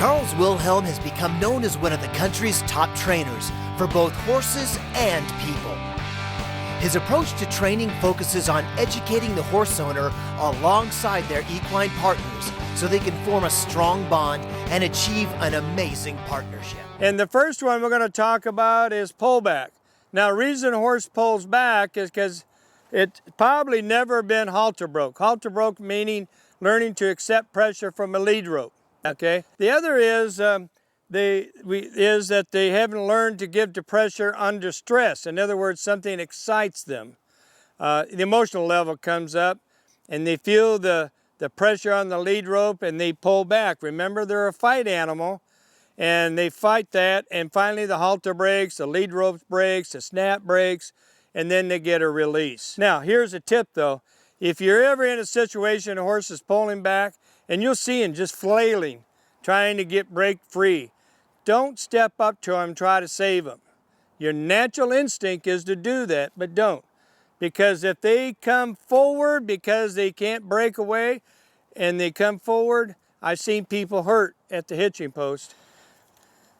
Charles Wilhelm has become known as one of the country's top trainers for both horses and people. His approach to training focuses on educating the horse owner alongside their equine partners so they can form a strong bond and achieve an amazing partnership. And the first one we're going to talk about is pullback. Now, the reason a horse pulls back is because it's probably never been halter broke. Halter broke meaning learning to accept pressure from a lead rope. Okay. The other is that they haven't learned to give to pressure under stress. In other words, something excites them. The emotional level comes up, and they feel the pressure on the lead rope, and they pull back. Remember, they're a fight animal, and they fight that, and finally the halter breaks, the lead rope breaks, the snap breaks, and then they get a release. Now, here's a tip though. If you're ever in a situation a horse is pulling back, and you'll see him just flailing, trying to break free, don't step up to him and try to save him. Your natural instinct is to do that, but don't. Because if they come forward because they can't break away and they come forward, I've seen people hurt at the hitching post.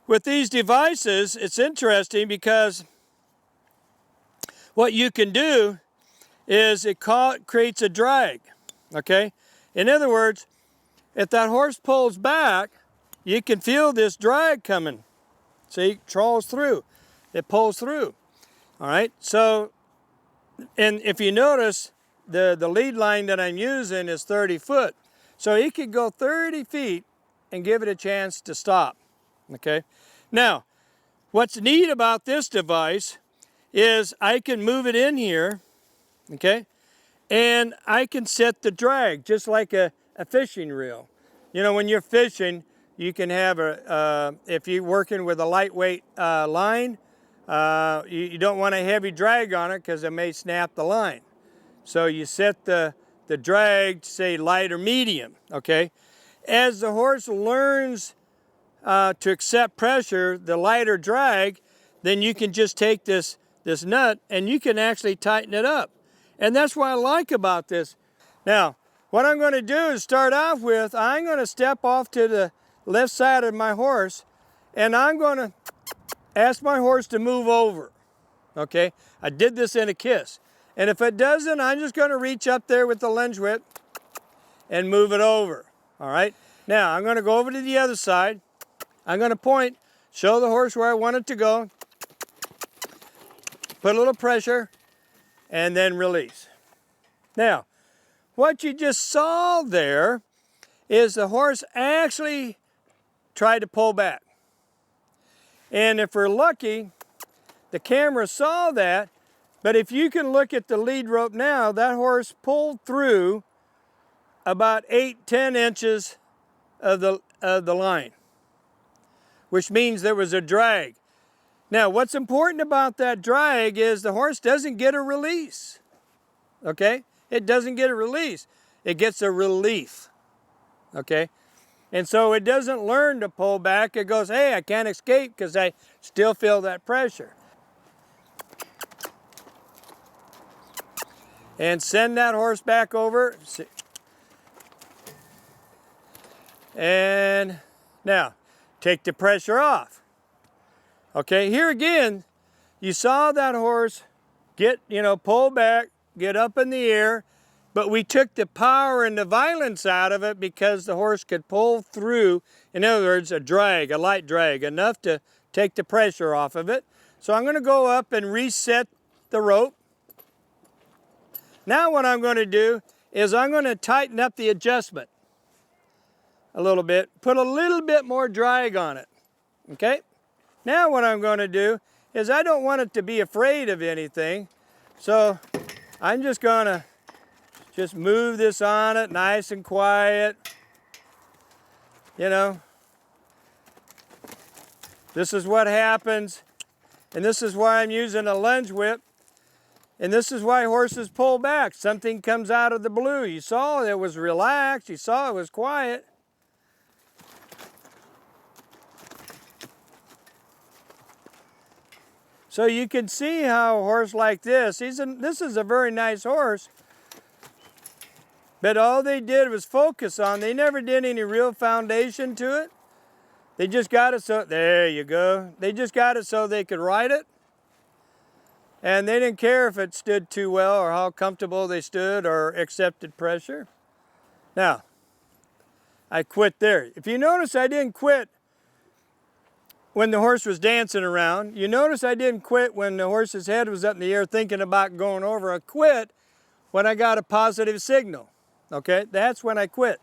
With these devices, it's interesting because what you can do is it creates a drag, okay? In other words, if that horse pulls back, you can feel this drag coming. See, it trawls through, it pulls through, all right? So, and if you notice, the lead line that I'm using is 30 foot. So he could go 30 feet and give it a chance to stop, okay? Now, what's neat about this device is I can move it in here, okay? And I can set the drag just like a fishing reel. You know, when you're fishing, you can have if you're working with a lightweight line, you don't want a heavy drag on it because it may snap the line. So you set the drag to say light or medium, okay? As the horse learns to accept pressure, the lighter drag, then you can just take this nut and you can actually tighten it up. And that's what I like about this. Now, what I'm going to do is start off with, I'm going to step off to the left side of my horse, and I'm going to ask my horse to move over, okay? I did this in a kiss. And if it doesn't, I'm just going to reach up there with the lunge whip and move it over, all right? Now, I'm going to go over to the other side. I'm going to point, show the horse where I want it to go, put a little pressure, and then release. Now, what you just saw there is the horse actually tried to pull back. And if we're lucky, the camera saw that, but if you can look at the lead rope now, that horse pulled through about 8-10 inches of the line, which means there was a drag. Now, what's important about that drag is the horse doesn't get a release, okay? It doesn't get a release. It gets a relief, okay? And so it doesn't learn to pull back. It goes, hey, I can't escape because I still feel that pressure. And send that horse back over. And now, take the pressure off. Okay, here again, you saw that horse pull back, get up in the air, but we took the power and the violence out of it because the horse could pull through, in other words, a light drag, enough to take the pressure off of it. So I'm going to go up and reset the rope. Now what I'm going to do is I'm going to tighten up the adjustment a little bit, put a little bit more drag on it, okay? Now what I'm going to do is I don't want it to be afraid of anything, so I'm just going to move this on it nice and quiet. You know, this is what happens, and this is why I'm using a lunge whip, and this is why horses pull back. Something comes out of the blue. You saw it was relaxed, you saw it was quiet. So you can see how a horse like this, this is a very nice horse, but all they did was focus on, they never did any real foundation to it. They just got it so, there you go. They just got it so they could ride it. And they didn't care if it stood too well or how comfortable they stood or accepted pressure. Now, I quit there. If you notice, I didn't quit when the horse was dancing around. You notice I didn't quit when the horse's head was up in the air thinking about going over. I quit when I got a positive signal. Okay, that's when I quit.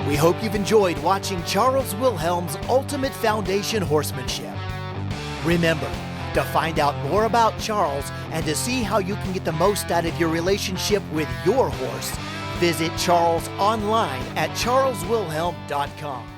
We hope you've enjoyed watching Charles Wilhelm's Ultimate Foundation Horsemanship. Remember, to find out more about Charles and to see how you can get the most out of your relationship with your horse, visit Charles online at charleswilhelm.com.